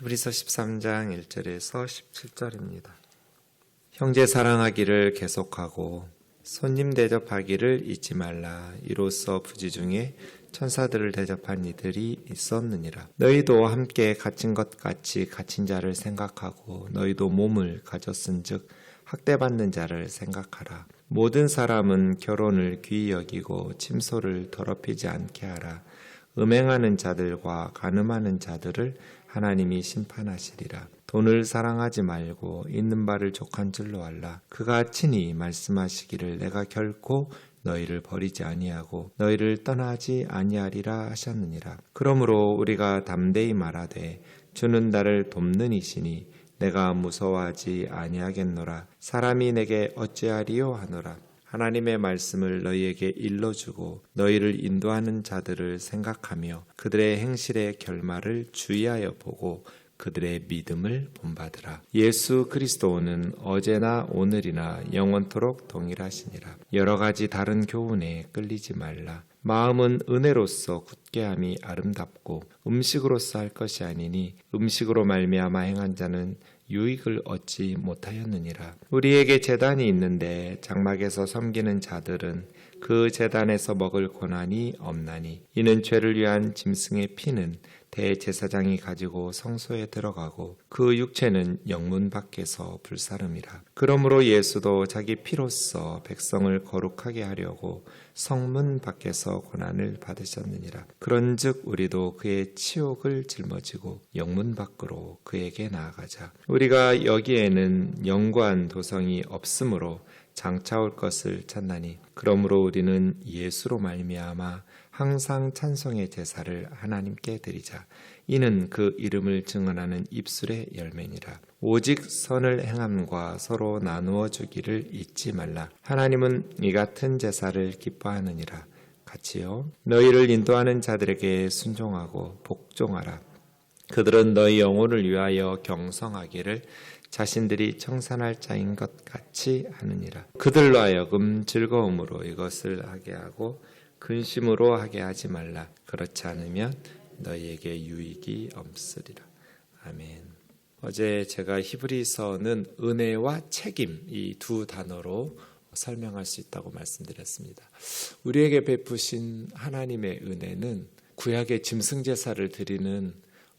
히브리서 13장 1절에서 17절입니다. 형제 사랑하기를 계속하고 손님 대접하기를 잊지 말라. 이로써 부지 중에 천사들을 대접한 이들이 있었느니라. 너희도 함께 갇힌 것 같이 갇힌 자를 생각하고 너희도 몸을 가졌은즉 학대받는 자를 생각하라. 모든 사람은 결혼을 귀히 여기고 침소를 더럽히지 않게 하라. 음행하는 자들과 간음하는 자들을 하나님이 심판하시리라. 돈을 사랑하지 말고 있는 바를 족한 줄로 알라. 그가 친히 말씀하시기를 내가 결코 너희를 버리지 아니하고 너희를 떠나지 아니하리라 하셨느니라. 그러므로 우리가 담대히 말하되 주는 나를 돕는 이시니 내가 무서워하지 아니하겠노라. 사람이 내게 어찌하리요 하노라. 하나님의 말씀을 너희에게 일러주고 너희를 인도하는 자들을 생각하며 그들의 행실의 결말을 주의하여 보고 그들의 믿음을 본받으라. 예수 그리스도는 어제나 오늘이나 영원토록 동일하시니라. 여러 가지 다른 교훈에 끌리지 말라. 마음은 은혜로서 굳게함이 아름답고 음식으로서 할 것이 아니니 음식으로 말미암아 행한 자는 유익을 얻지 못하였느니라. 우리에게 제단이 있는데 장막에서 섬기는 자들은 그 제단에서 먹을 권한이 없나니 이는 죄를 위한 짐승의 피는 대제사장이 가지고 성소에 들어가고 그 육체는 영문 밖에서 불사름이라. 그러므로 예수도 자기 피로써 백성을 거룩하게 하려고 성문 밖에서 고난을 받으셨느니라. 그런즉 우리도 그의 치욕을 짊어지고 영문 밖으로 그에게 나아가자. 우리가 여기에는 영구한 도성이 없으므로 장차올 것을 찾나니 그러므로 우리는 예수로 말미암아 항상 찬송의 제사를 하나님께 드리자. 이는 그 이름을 증언하는 입술의 열매니라. 오직 선을 행함과 서로 나누어 주기를 잊지 말라. 하나님은 이 같은 제사를 기뻐하느니라. 같이요. 너희를 인도하는 자들에게 순종하고 복종하라. 그들은 너희 영혼을 위하여 경성하기를 자신들이 청산할 자인 것 같이 하느니라. 그들로 하여금 즐거움으로 이것을 하게 하고 근심으로 하게 하지 말라. 그렇지 않으면 너희에게 유익이 없으리라. 아멘. 어제 제가 히브리서는 은혜와 책임 이 두 단어로 설명할 수 있다고 말씀드렸습니다. 우리에게 베푸신 하나님의 은혜는 구약의 짐승제사를 드리는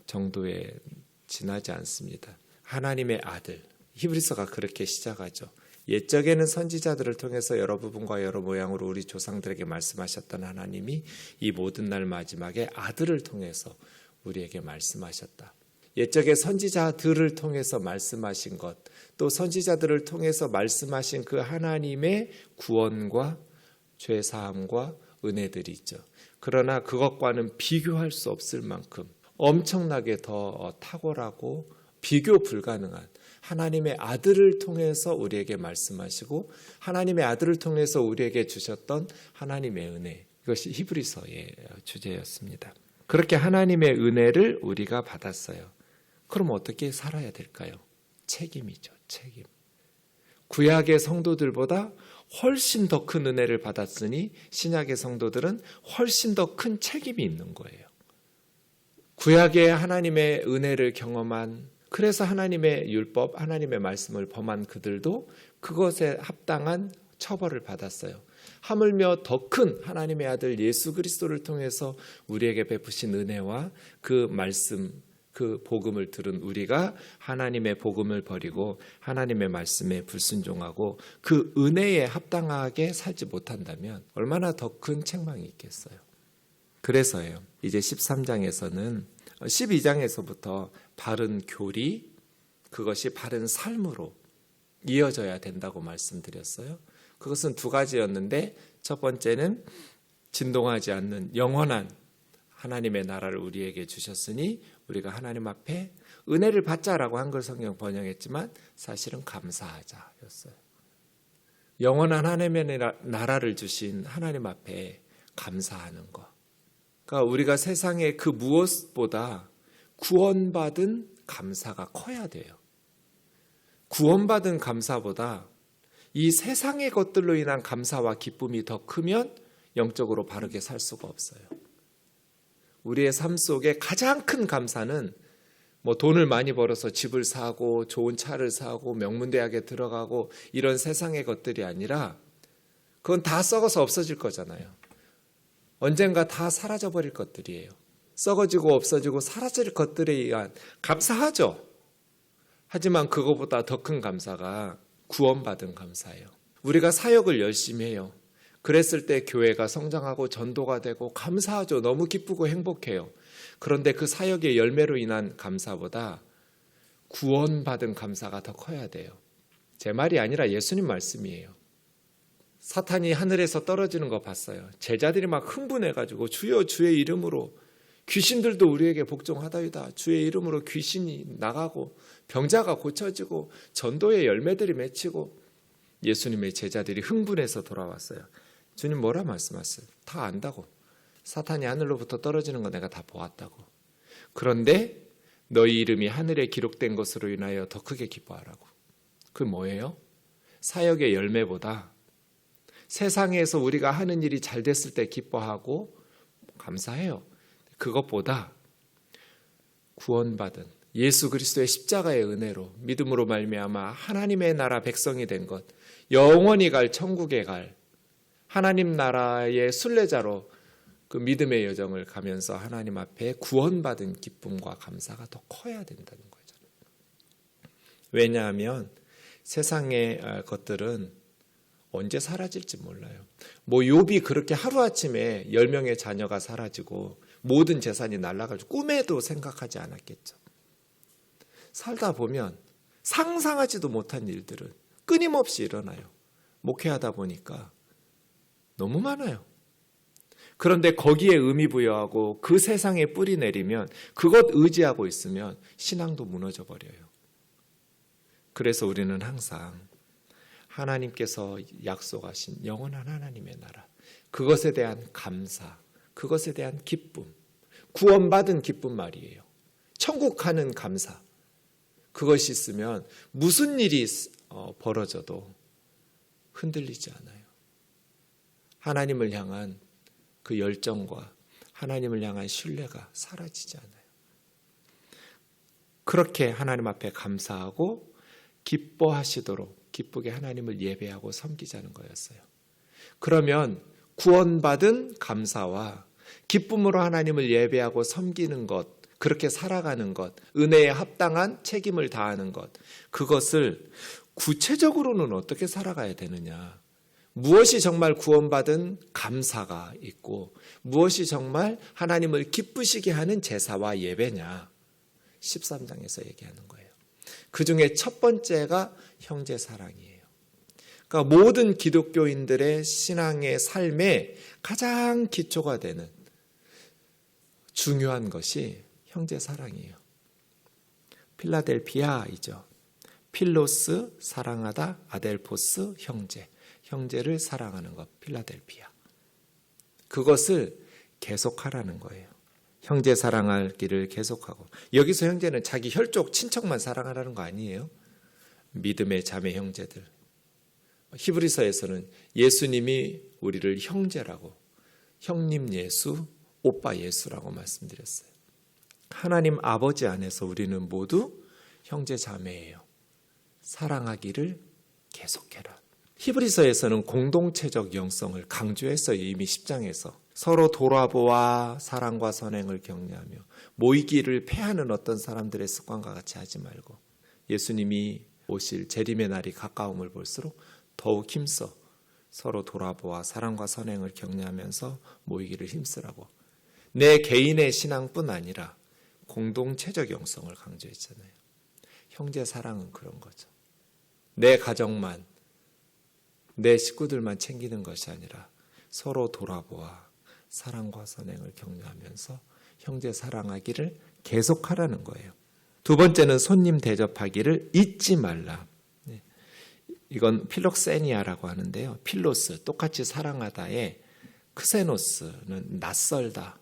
정도에 지나지 않습니다. 하나님의 아들, 히브리서가 그렇게 시작하죠. 옛적에는 선지자들을 통해서 여러 부분과 여러 모양으로 우리 조상들에게 말씀하셨던 하나님이 이 모든 날 마지막에 아들을 통해서 우리에게 말씀하셨다. 옛적에 선지자들을 통해서 말씀하신 것, 또 선지자들을 통해서 말씀하신 그 하나님의 구원과 죄사함과 은혜들이 있죠. 그러나 그것과는 비교할 수 없을 만큼 엄청나게 더 탁월하고 비교 불가능한 하나님의 아들을 통해서 우리에게 말씀하시고 하나님의 아들을 통해서 우리에게 주셨던 하나님의 은혜, 이것이 히브리서의 주제였습니다. 그렇게 하나님의 은혜를 우리가 받았어요. 그럼 어떻게 살아야 될까요? 책임이죠. 책임. 구약의 성도들보다 훨씬 더 큰 은혜를 받았으니 신약의 성도들은 훨씬 더 큰 책임이 있는 거예요. 구약의 하나님의 은혜를 경험한, 그래서 하나님의 율법, 하나님의 말씀을 범한 그들도 그것에 합당한 처벌을 받았어요. 하물며 더 큰 하나님의 아들 예수 그리스도를 통해서 우리에게 베푸신 은혜와 그 말씀, 그 복음을 들은 우리가 하나님의 복음을 버리고 하나님의 말씀에 불순종하고 그 은혜에 합당하게 살지 못한다면 얼마나 더 큰 책망이 있겠어요. 그래서요. 이제 13장에서는 12장에서부터 바른 교리, 그것이 바른 삶으로 이어져야 된다고 말씀드렸어요. 그것은 두 가지였는데 첫 번째는 진동하지 않는 영원한 하나님의 나라를 우리에게 주셨으니 우리가 하나님 앞에 은혜를 받자라고 한글 성경 번역했지만 사실은 감사하자였어요. 영원한 하나님의 나라를 주신 하나님 앞에 감사하는 것. 그러니까 우리가 세상의 그 무엇보다 구원받은 감사가 커야 돼요. 구원받은 감사보다 이 세상의 것들로 인한 감사와 기쁨이 더 크면 영적으로 바르게 살 수가 없어요. 우리의 삶 속에 가장 큰 감사는 뭐 돈을 많이 벌어서 집을 사고 좋은 차를 사고 명문대학에 들어가고 이런 세상의 것들이 아니라 그건 다 썩어서 없어질 거잖아요. 언젠가 다 사라져버릴 것들이에요. 썩어지고 없어지고 사라질 것들에 의한 감사하죠. 하지만 그거보다 더 큰 감사가 구원받은 감사예요. 우리가 사역을 열심히 해요. 그랬을 때 교회가 성장하고 전도가 되고 감사하죠. 너무 기쁘고 행복해요. 그런데 그 사역의 열매로 인한 감사보다 구원받은 감사가 더 커야 돼요. 제 말이 아니라 예수님 말씀이에요. 사탄이 하늘에서 떨어지는 거 봤어요. 제자들이 막 흥분해가지고 주여 주의 이름으로 귀신들도 우리에게 복종하다이다. 주의 이름으로 귀신이 나가고 병자가 고쳐지고 전도의 열매들이 맺히고 예수님의 제자들이 흥분해서 돌아왔어요. 주님 뭐라 말씀하세요? 다 안다고. 사탄이 하늘로부터 떨어지는 거 내가 다 보았다고. 그런데 너희 이름이 하늘에 기록된 것으로 인하여 더 크게 기뻐하라고. 그게 뭐예요? 사역의 열매보다 세상에서 우리가 하는 일이 잘 됐을 때 기뻐하고 감사해요. 그것보다 구원받은 예수 그리스도의 십자가의 은혜로 믿음으로 말미암아 하나님의 나라 백성이 된 것, 영원히 갈 천국에 갈 하나님 나라의 순례자로 그 믿음의 여정을 가면서 하나님 앞에 구원받은 기쁨과 감사가 더 커야 된다는 거죠. 왜냐하면 세상의 것들은 언제 사라질지 몰라요. 뭐 욥이 그렇게 하루아침에 10명의 자녀가 사라지고 모든 재산이 날아가지고 꿈에도 생각하지 않았겠죠. 살다 보면 상상하지도 못한 일들은 끊임없이 일어나요. 목회하다 보니까 너무 많아요. 그런데 거기에 의미 부여하고 그 세상에 뿌리 내리면 그것 의지하고 있으면 신앙도 무너져 버려요. 그래서 우리는 항상 하나님께서 약속하신 영원한 하나님의 나라, 그것에 대한 감사, 그것에 대한 기쁨, 구원받은 기쁨 말이에요. 천국 가는 감사, 그것이 있으면 무슨 일이 벌어져도 흔들리지 않아요. 하나님을 향한 그 열정과 하나님을 향한 신뢰가 사라지지 않아요. 그렇게 하나님 앞에 감사하고 기뻐하시도록 기쁘게 하나님을 예배하고 섬기자는 거였어요. 그러면 구원받은 감사와 기쁨으로 하나님을 예배하고 섬기는 것, 그렇게 살아가는 것, 은혜에 합당한 책임을 다하는 것, 그것을 구체적으로는 어떻게 살아가야 되느냐, 무엇이 정말 구원받은 감사가 있고 무엇이 정말 하나님을 기쁘시게 하는 제사와 예배냐, 13장에서 얘기하는 거예요. 그 중에 첫 번째가 형제 사랑이에요. 그러니까 모든 기독교인들의 신앙의 삶에 가장 기초가 되는 중요한 것이 형제 사랑이에요. 필라델피아이죠. 필로스 사랑하다, 아델포스 형제, 형제를 사랑하는 것, 필라델피아. 그것을 계속하라는 거예요. 형제 사랑할 길을 계속하고. 여기서 형제는 자기 혈족 친척만 사랑하라는 거 아니에요. 믿음의 자매 형제들. 히브리서에서는 예수님이 우리를 형제라고, 형님 예수, 오빠 예수라고 말씀드렸어요. 하나님 아버지 안에서 우리는 모두 형제 자매예요. 사랑하기를 계속해라. 히브리서에서는 공동체적 영성을 강조했어요. 이미 10장에서. 서로 돌아보아 사랑과 선행을 격려하며 모이기를 패하는 어떤 사람들의 습관과 같이 하지 말고 예수님이 오실 재림의 날이 가까움을 볼수록 더욱 힘써 서로 돌아보아 사랑과 선행을 격려하면서 모이기를 힘쓰라고. 내 개인의 신앙뿐 아니라 공동체적 영성을 강조했잖아요. 형제 사랑은 그런 거죠. 내 가정만, 내 식구들만 챙기는 것이 아니라 서로 돌아보아 사랑과 선행을 격려하면서 형제 사랑하기를 계속하라는 거예요. 두 번째는 손님 대접하기를 잊지 말라. 이건 필록세니아라고 하는데요. 필로스, 똑같이 사랑하다에 크세노스는 낯설다.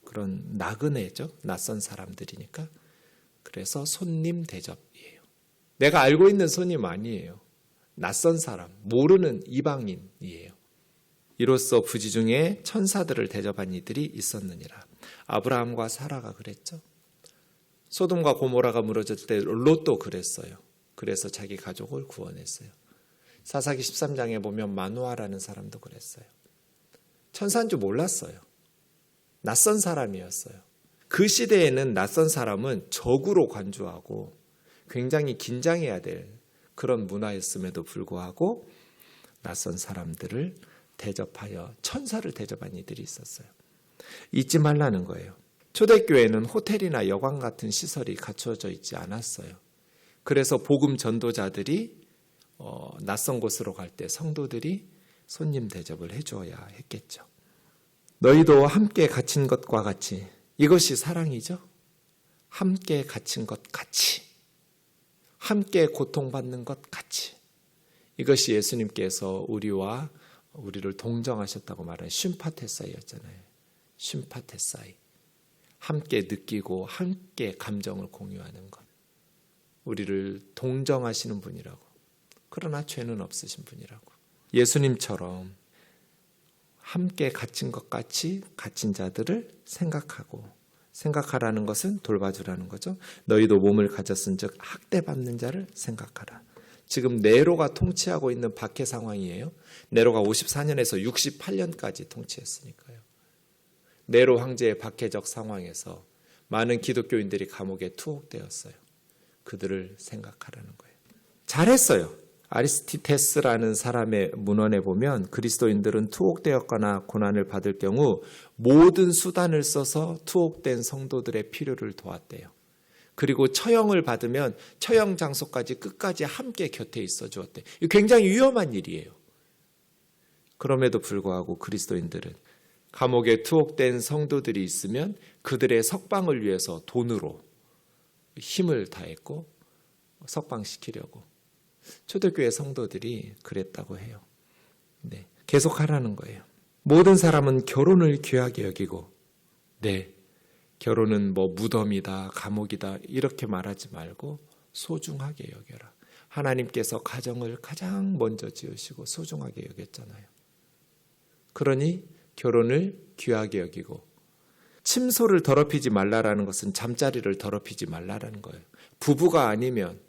그런 나그네죠. 낯선 사람들이니까. 그래서 손님 대접이에요. 내가 알고 있는 손님 아니에요. 낯선 사람, 모르는 이방인이에요. 이로써 부지 중에 천사들을 대접한 이들이 있었느니라. 아브라함과 사라가 그랬죠. 소돔과 고모라가 무너졌을 때 롯도 그랬어요. 그래서 자기 가족을 구원했어요. 사사기 13장에 보면 마누아라는 사람도 그랬어요. 천사인 줄 몰랐어요. 낯선 사람이었어요. 그 시대에는 낯선 사람은 적으로 관주하고 굉장히 긴장해야 될 그런 문화였음에도 불구하고 낯선 사람들을 대접하여 천사를 대접한 이들이 있었어요. 잊지 말라는 거예요. 초대교회는 호텔이나 여관 같은 시설이 갖춰져 있지 않았어요. 그래서 복음 전도자들이 낯선 곳으로 갈 때 성도들이 손님 대접을 해줘야 했겠죠. 너희도 함께 갇힌 것과 같이, 이것이 사랑이죠. 함께 갇힌 것 같이, 함께 고통받는 것 같이, 이것이 예수님께서 우리를 동정하셨다고 말하는 쉼파테사이였잖아요. 쉼파테사이, 함께 느끼고 함께 감정을 공유하는 것, 우리를 동정하시는 분이라고. 그러나 죄는 없으신 분이라고. 예수님처럼 함께 갇힌 것 같이 갇힌 자들을 생각하라는 것은 돌봐주라는 거죠. 너희도 몸을 가졌은즉 학대받는 자를 생각하라. 지금 네로가 통치하고 있는 박해 상황이에요. 네로가 54년에서 68년까지 통치했으니까요. 네로 황제의 박해적 상황에서 많은 기독교인들이 감옥에 투옥되었어요. 그들을 생각하라는 거예요. 잘했어요. 아리스티테스라는 사람의 문헌에 보면 그리스도인들은 투옥되었거나 고난을 받을 경우 모든 수단을 써서 투옥된 성도들의 필요를 도왔대요. 그리고 처형을 받으면 처형 장소까지 끝까지 함께 곁에 있어 주었대요. 굉장히 위험한 일이에요. 그럼에도 불구하고 그리스도인들은 감옥에 투옥된 성도들이 있으면 그들의 석방을 위해서 돈으로 힘을 다했고 석방시키려고. 초대교회 성도들이 그랬다고 해요. 네, 계속하라는 거예요. 모든 사람은 결혼을 귀하게 여기고, 결혼은 무덤이다, 감옥이다 이렇게 말하지 말고 소중하게 여겨라. 하나님께서 가정을 가장 먼저 지으시고 소중하게 여겼잖아요. 그러니 결혼을 귀하게 여기고, 침소를 더럽히지 말라라는 것은 잠자리를 더럽히지 말라라는 거예요. 부부가 아니면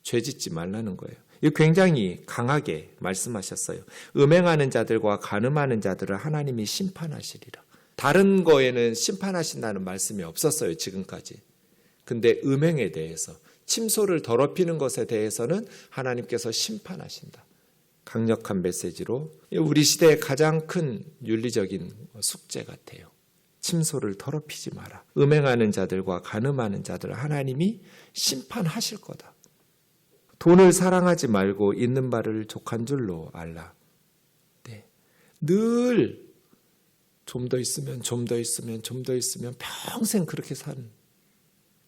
죄짓지 말라는 거예요. 이거 굉장히 강하게 말씀하셨어요. 음행하는 자들과 간음하는 자들을 하나님이 심판하시리라. 다른 거에는 심판하신다는 말씀이 없었어요, 지금까지. 근데 음행에 대해서, 침소를 더럽히는 것에 대해서는 하나님께서 심판하신다. 강력한 메시지로 우리 시대의 가장 큰 윤리적인 숙제 같아요. 침소를 더럽히지 마라. 음행하는 자들과 간음하는 자들을 하나님이 심판하실 거다. 돈을 사랑하지 말고 있는 바를 족한 줄로 알라. 늘 좀 더 있으면 평생 그렇게 산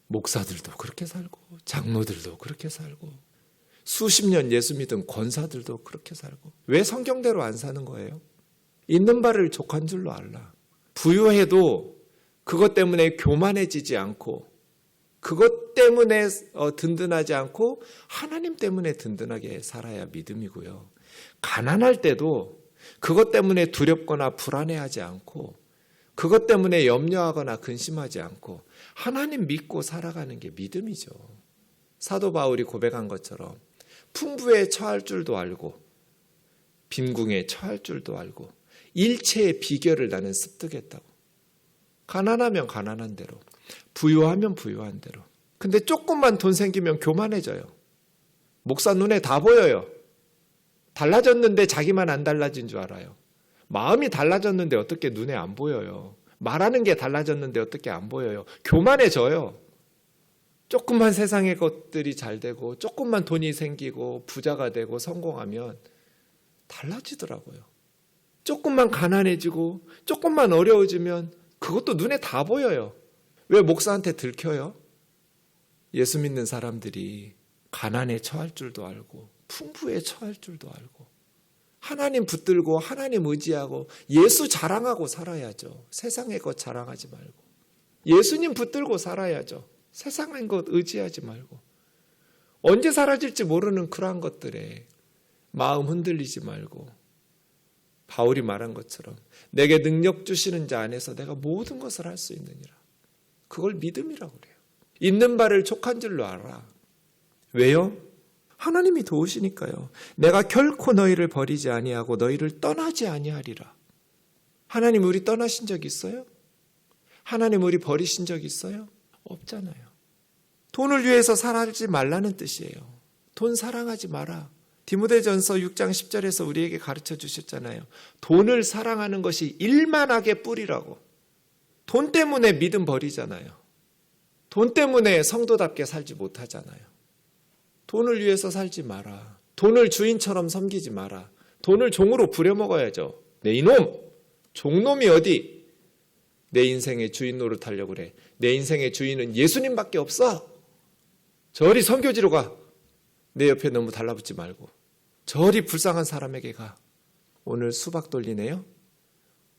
목사들도 그렇게 살고 장로들도 그렇게 살고 수십 년 예수 믿은 권사들도 그렇게 살고. 왜 성경대로 안 사는 거예요? 있는 바를 족한 줄로 알라. 부유해도 그것 때문에 교만해지지 않고, 그것 때문에 든든하지 않고 하나님 때문에 든든하게 살아야 믿음이고요. 가난할 때도 그것 때문에 두렵거나 불안해하지 않고, 그것 때문에 염려하거나 근심하지 않고 하나님 믿고 살아가는 게 믿음이죠. 사도 바울이 고백한 것처럼 풍부에 처할 줄도 알고 빈궁에 처할 줄도 알고 일체의 비결을 나는 습득했다고. 가난하면 가난한 대로, 부유하면 부유한 대로. 근데 조금만 돈 생기면 교만해져요. 목사 눈에 다 보여요. 달라졌는데 자기만 안 달라진 줄 알아요. 마음이 달라졌는데 어떻게 눈에 안 보여요. 말하는 게 달라졌는데 어떻게 안 보여요. 교만해져요. 조금만 세상의 것들이 잘 되고 조금만 돈이 생기고 부자가 되고 성공하면 달라지더라고요. 조금만 가난해지고 조금만 어려워지면 그것도 눈에 다 보여요. 왜 목사한테 들켜요? 예수 믿는 사람들이 가난에 처할 줄도 알고 풍부에 처할 줄도 알고 하나님 붙들고 하나님 의지하고 예수 자랑하고 살아야죠. 세상의 것 자랑하지 말고 예수님 붙들고 살아야죠. 세상의 것 의지하지 말고. 언제 사라질지 모르는 그러한 것들에 마음 흔들리지 말고 바울이 말한 것처럼 내게 능력 주시는 자 안에서 내가 모든 것을 할 수 있느니라. 그걸 믿음이라고 그래요. 있는 바를 족한 줄로 알아. 왜요? 하나님이 도우시니까요. 내가 결코 너희를 버리지 아니하고 너희를 떠나지 아니하리라. 하나님 우리 떠나신 적 있어요? 하나님 우리 버리신 적 있어요? 없잖아요. 돈을 위해서 살지 말라는 뜻이에요. 돈 사랑하지 마라. 디모데전서 6장 10절에서 우리에게 가르쳐 주셨잖아요. 돈을 사랑하는 것이 일만하게 뿌리라고. 돈 때문에 믿음 버리잖아요. 돈 때문에 성도답게 살지 못하잖아요. 돈을 위해서 살지 마라. 돈을 주인처럼 섬기지 마라. 돈을 종으로 부려먹어야죠. 내 이놈! 종놈이 어디? 내 인생의 주인 노릇하려고 그래. 내 인생의 주인은 예수님밖에 없어. 저리 선교지로 가. 내 옆에 너무 달라붙지 말고. 저리 불쌍한 사람에게 가. 오늘 수박 돌리네요.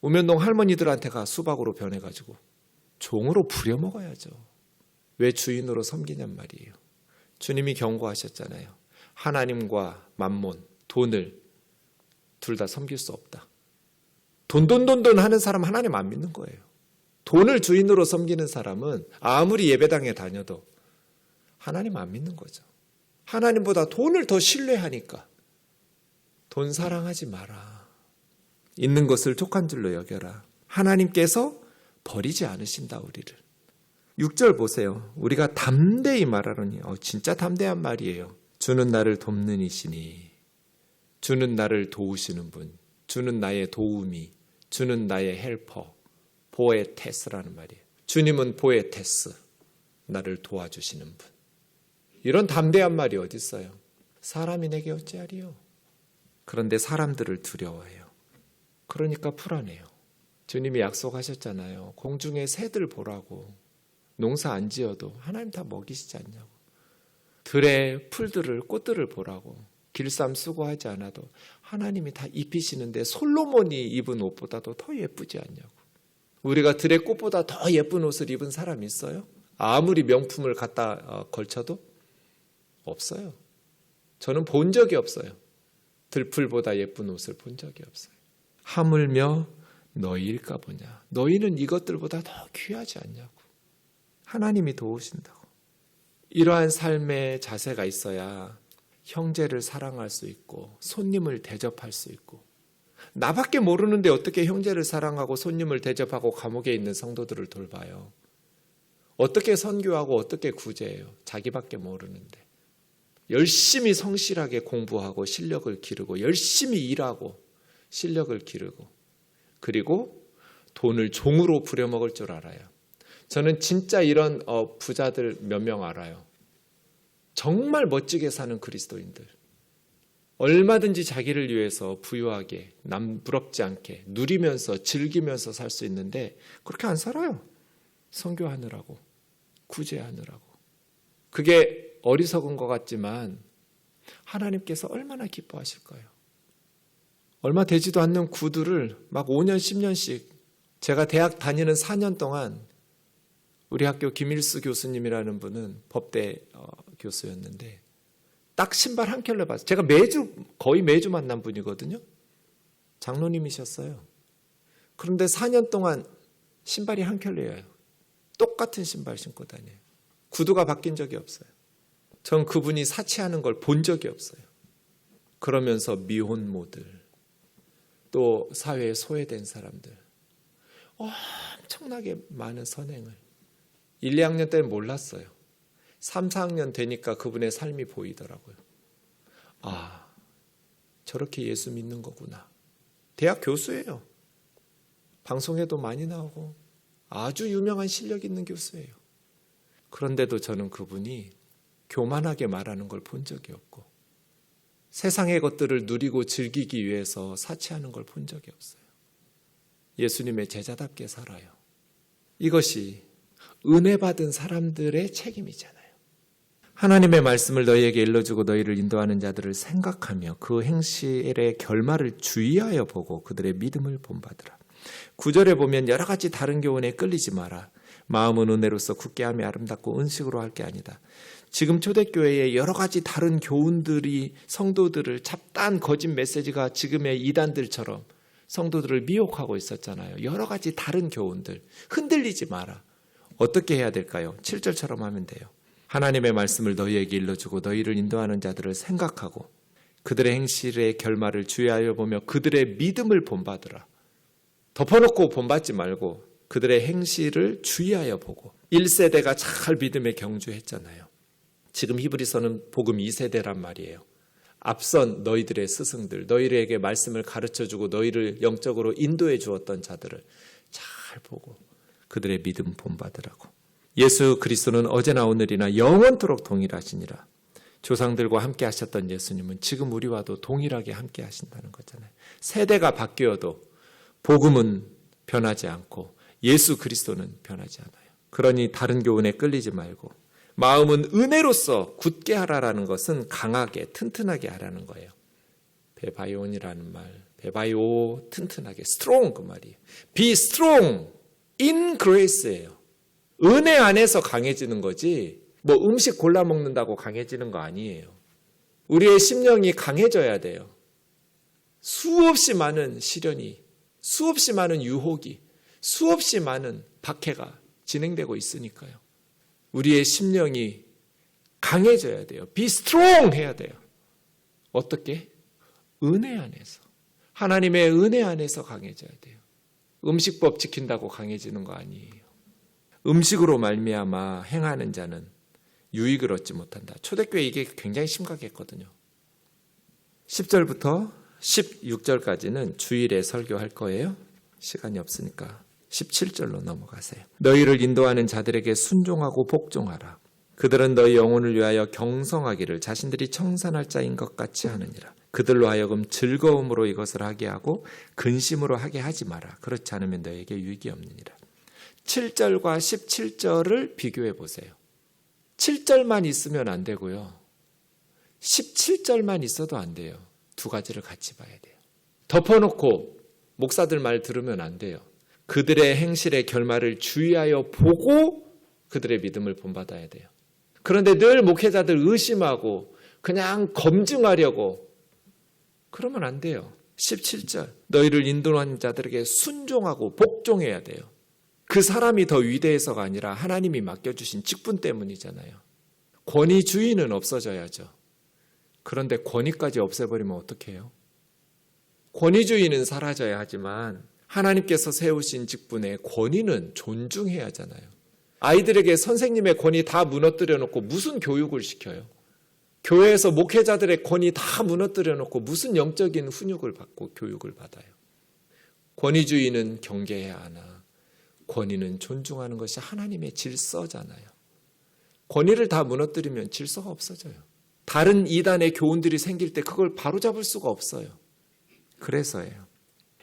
우면동 할머니들한테 가 수박으로 변해가지고. 종으로 부려먹어야죠. 왜 주인으로 섬기냔 말이에요. 주님이 경고하셨잖아요. 하나님과 만몬, 돈을 둘 다 섬길 수 없다. 돈 하는 사람 하나님 안 믿는 거예요. 돈을 주인으로 섬기는 사람은 아무리 예배당에 다녀도 하나님 안 믿는 거죠. 하나님보다 돈을 더 신뢰하니까 돈 사랑하지 마라. 있는 것을 족한 줄로 여겨라. 하나님께서 버리지 않으신다 우리를. 6절 보세요. 우리가 담대히 말하노니 진짜 담대한 말이에요. 주는 나를 돕는 이시니 주는 나를 도우시는 분, 주는 나의 도우미, 주는 나의 헬퍼, 보에테스라는 말이에요. 주님은 보에테스, 나를 도와주시는 분. 이런 담대한 말이 어디 있어요? 사람이 내게 어찌하리요? 그런데 사람들을 두려워해요. 그러니까 불안해요. 주님이 약속하셨잖아요. 공중의 새들 보라고. 농사 안 지어도 하나님 다 먹이시지 않냐고. 들의 풀들을 꽃들을 보라고. 길쌈 수고하지 않아도 하나님이 다 입히시는데 솔로몬이 입은 옷보다도 더 예쁘지 않냐고. 우리가 들의 꽃보다 더 예쁜 옷을 입은 사람 있어요? 아무리 명품을 갖다 걸쳐도 없어요. 저는 본 적이 없어요. 들풀보다 예쁜 옷을 본 적이 없어요. 하물며 너희일까 보냐. 너희는 이것들보다 더 귀하지 않냐고. 하나님이 도우신다고. 이러한 삶의 자세가 있어야 형제를 사랑할 수 있고 손님을 대접할 수 있고. 나밖에 모르는데 어떻게 형제를 사랑하고 손님을 대접하고 감옥에 있는 성도들을 돌봐요. 어떻게 선교하고 어떻게 구제해요. 자기밖에 모르는데. 열심히 성실하게 공부하고 실력을 기르고 열심히 일하고 실력을 기르고 그리고 돈을 종으로 부려먹을 줄 알아요. 저는 진짜 이런 부자들 몇 명 알아요. 정말 멋지게 사는 그리스도인들. 얼마든지 자기를 위해서 부유하게 남 부럽지 않게 누리면서 즐기면서 살 수 있는데 그렇게 안 살아요. 선교하느라고 구제하느라고. 그게 어리석은 것 같지만 하나님께서 얼마나 기뻐하실까요? 얼마 되지도 않는 구두를 막 5년 10년씩 제가 대학 다니는 4년 동안 우리 학교 김일수 교수님이라는 분은 법대 교수였는데 딱 신발 한 켤레 봤어요. 제가 거의 매주 만난 분이거든요. 장로님이셨어요. 그런데 4년 동안 신발이 한 켤레예요. 똑같은 신발 신고 다녀요. 구두가 바뀐 적이 없어요. 전 그분이 사치하는 걸 본 적이 없어요. 그러면서 미혼모들, 또 사회에 소외된 사람들, 엄청나게 많은 선행을 1, 2학년 때는 몰랐어요. 3, 4학년 되니까 그분의 삶이 보이더라고요. 아, 저렇게 예수 믿는 거구나. 대학 교수예요. 방송에도 많이 나오고 아주 유명한 실력 있는 교수예요. 그런데도 저는 그분이 교만하게 말하는 걸 본 적이 없고 세상의 것들을 누리고 즐기기 위해서 사치하는 걸 본 적이 없어요. 예수님의 제자답게 살아요. 이것이 은혜 받은 사람들의 책임이잖아요. 하나님의 말씀을 너희에게 일러주고 너희를 인도하는 자들을 생각하며 그 행실의 결말을 주의하여 보고 그들의 믿음을 본받으라. 9절에 보면 여러 가지 다른 교훈에 끌리지 마라. 마음은 은혜로서 굳게 하며 아름답고 은식으로 할 게 아니다. 지금 초대교회에 여러 가지 다른 교훈들이 성도들을 잡다한 거짓 메시지가 지금의 이단들처럼 성도들을 미혹하고 있었잖아요. 여러 가지 다른 교훈들. 흔들리지 마라. 어떻게 해야 될까요? 7절처럼 하면 돼요. 하나님의 말씀을 너희에게 일러주고 너희를 인도하는 자들을 생각하고 그들의 행실의 결말을 주의하여 보며 그들의 믿음을 본받으라. 덮어놓고 본받지 말고 그들의 행실을 주의하여 보고 1세대가 잘 믿음에 경주했잖아요. 지금 히브리서는 복음 2세대란 말이에요. 앞선 너희들의 스승들, 너희에게 말씀을 가르쳐주고 너희를 영적으로 인도해 주었던 자들을 잘 보고 그들의 믿음 본받으라고. 예수 그리스도는 어제나 오늘이나 영원토록 동일하시니라. 조상들과 함께 하셨던 예수님은 지금 우리와도 동일하게 함께 하신다는 거잖아요. 세대가 바뀌어도 복음은 변하지 않고 예수 그리스도는 변하지 않아요. 그러니 다른 교훈에 끌리지 말고 마음은 은혜로서 굳게 하라라는 것은 강하게 튼튼하게 하라는 거예요. 베바이온이라는 말, 베바이오 튼튼하게, strong 그 말이에요. Be strong in grace예요. 은혜 안에서 강해지는 거지 뭐 음식 골라 먹는다고 강해지는 거 아니에요. 우리의 심령이 강해져야 돼요. 수없이 많은 시련이, 수없이 많은 유혹이, 수없이 많은 박해가 진행되고 있으니까요. 우리의 심령이 강해져야 돼요. Be strong 해야 돼요. 어떻게? 은혜 안에서. 하나님의 은혜 안에서 강해져야 돼요. 음식법 지킨다고 강해지는 거 아니에요. 음식으로 말미암아 행하는 자는 유익을 얻지 못한다. 초대교회 이게 굉장히 심각했거든요. 10절부터 16절까지는 주일에 설교할 거예요. 시간이 없으니까 17절로 넘어가세요. 너희를 인도하는 자들에게 순종하고 복종하라. 그들은 너희 영혼을 위하여 경성하기를 자신들이 청산할 자인 것 같이 하느니라. 그들로 하여금 즐거움으로 이것을 하게 하고 근심으로 하게 하지 마라. 그렇지 않으면 너희에게 유익이 없느니라. 7절과 17절을 비교해 보세요. 7절만 있으면 안 되고요. 17절만 있어도 안 돼요. 두 가지를 같이 봐야 돼요. 덮어놓고 목사들 말 들으면 안 돼요. 그들의 행실의 결말을 주의하여 보고 그들의 믿음을 본받아야 돼요. 그런데 늘 목회자들 의심하고 그냥 검증하려고 그러면 안 돼요. 17절 너희를 인도하는 자들에게 순종하고 복종해야 돼요. 그 사람이 더 위대해서가 아니라 하나님이 맡겨주신 직분 때문이잖아요. 권위주의는 없어져야죠. 그런데 권위까지 없애버리면 어떡해요? 권위주의는 사라져야 하지만 하나님께서 세우신 직분의 권위는 존중해야 하잖아요. 아이들에게 선생님의 권위 다 무너뜨려 놓고 무슨 교육을 시켜요? 교회에서 목회자들의 권위 다 무너뜨려 놓고 무슨 영적인 훈육을 받고 교육을 받아요? 권위주의는 경계해야 하나 권위는 존중하는 것이 하나님의 질서잖아요. 권위를 다 무너뜨리면 질서가 없어져요. 다른 이단의 교훈들이 생길 때 그걸 바로잡을 수가 없어요. 그래서예요.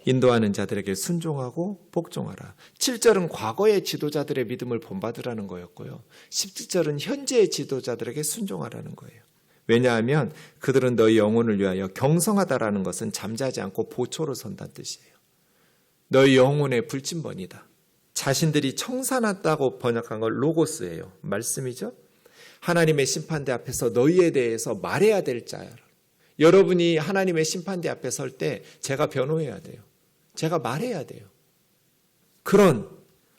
인도하는 자들에게 순종하고 복종하라. 7절은 과거의 지도자들의 믿음을 본받으라는 거였고요. 17절은 현재의 지도자들에게 순종하라는 거예요. 왜냐하면 그들은 너희 영혼을 위하여 경성하다라는 것은 잠자지 않고 보초로 선다는 뜻이에요. 너희 영혼의 불침번이다. 자신들이 청산한다고 번역한 걸 로고스예요. 말씀이죠. 하나님의 심판대 앞에서 너희에 대해서 말해야 될 자야. 여러분이 하나님의 심판대 앞에 설 때 제가 변호해야 돼요. 제가 말해야 돼요. 그런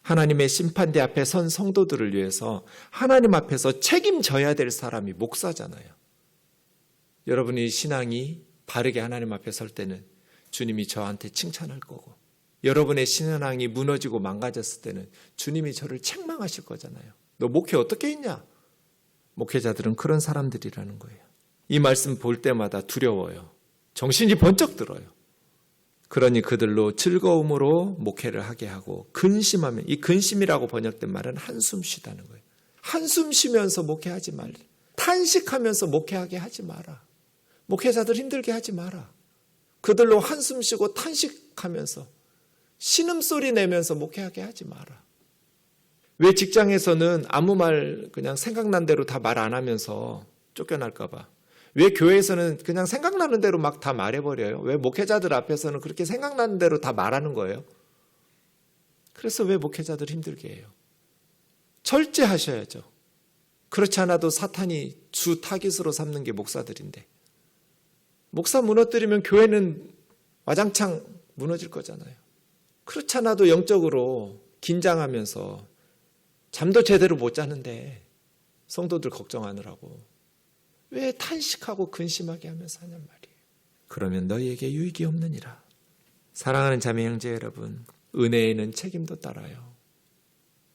하나님의 심판대 앞에 선 성도들을 위해서 하나님 앞에서 책임져야 될 사람이 목사잖아요. 여러분이 신앙이 바르게 하나님 앞에 설 때는 주님이 저한테 칭찬할 거고 여러분의 신앙이 무너지고 망가졌을 때는 주님이 저를 책망하실 거잖아요. 너 목회 어떻게 했냐? 목회자들은 그런 사람들이라는 거예요. 이 말씀 볼 때마다 두려워요. 정신이 번쩍 들어요. 그러니 그들로 즐거움으로 목회를 하게 하고 근심하면, 이 근심이라고 번역된 말은 한숨 쉬다는 거예요. 한숨 쉬면서 목회하지 말라. 탄식하면서 목회하게 하지 마라. 목회자들 힘들게 하지 마라. 그들로 한숨 쉬고 탄식하면서 신음소리 내면서 목회하게 하지 마라. 왜 직장에서는 아무 말 그냥 생각난 대로 다 말 안 하면서 쫓겨날까 봐. 왜 교회에서는 그냥 생각나는 대로 막 다 말해버려요? 왜 목회자들 앞에서는 그렇게 생각나는 대로 다 말하는 거예요? 그래서 왜 목회자들 힘들게 해요? 절제하셔야죠. 그렇지 않아도 사탄이 주 타깃으로 삼는 게 목사들인데 목사 무너뜨리면 교회는 와장창 무너질 거잖아요. 그렇지 않아도 영적으로 긴장하면서 잠도 제대로 못 자는데 성도들 걱정하느라고 왜 탄식하고 근심하게 하면서 하냔 말이에요. 그러면 너희에게 유익이 없느니라. 사랑하는 자매 형제 여러분, 은혜에는 책임도 따라요.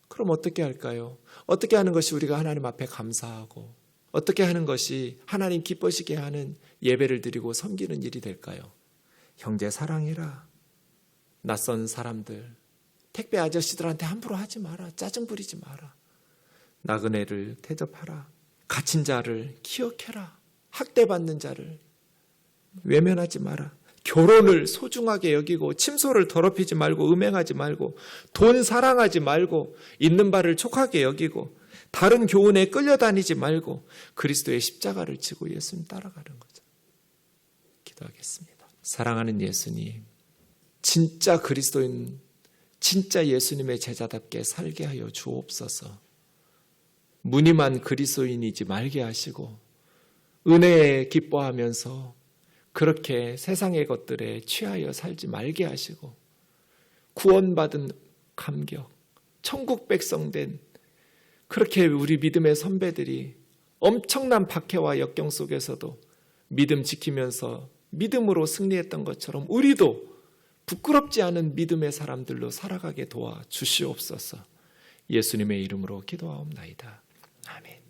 그럼 어떻게 할까요? 어떻게 하는 것이 우리가 하나님 앞에 감사하고 어떻게 하는 것이 하나님 기뻐시게 하는 예배를 드리고 섬기는 일이 될까요? 형제 사랑해라. 낯선 사람들, 택배 아저씨들한테 함부로 하지 마라. 짜증 부리지 마라. 나그네를 대접하라. 갇힌 자를 기억해라. 학대받는 자를 외면하지 마라. 결혼을 소중하게 여기고 침소를 더럽히지 말고 음행하지 말고 돈 사랑하지 말고 있는 바를 촉하게 여기고 다른 교훈에 끌려다니지 말고 그리스도의 십자가를 지고 예수님 따라가는 거죠. 기도하겠습니다. 사랑하는 예수님, 진짜 그리스도인, 진짜 예수님의 제자답게 살게 하여 주옵소서. 무늬만 그리스도인이지 말게 하시고 은혜에 기뻐하면서 그렇게 세상의 것들에 취하여 살지 말게 하시고 구원받은 감격, 천국 백성된 그렇게 우리 믿음의 선배들이 엄청난 박해와 역경 속에서도 믿음 지키면서 믿음으로 승리했던 것처럼 우리도 부끄럽지 않은 믿음의 사람들로 살아가게 도와 주시옵소서. 예수님의 이름으로 기도하옵나이다. 아멘.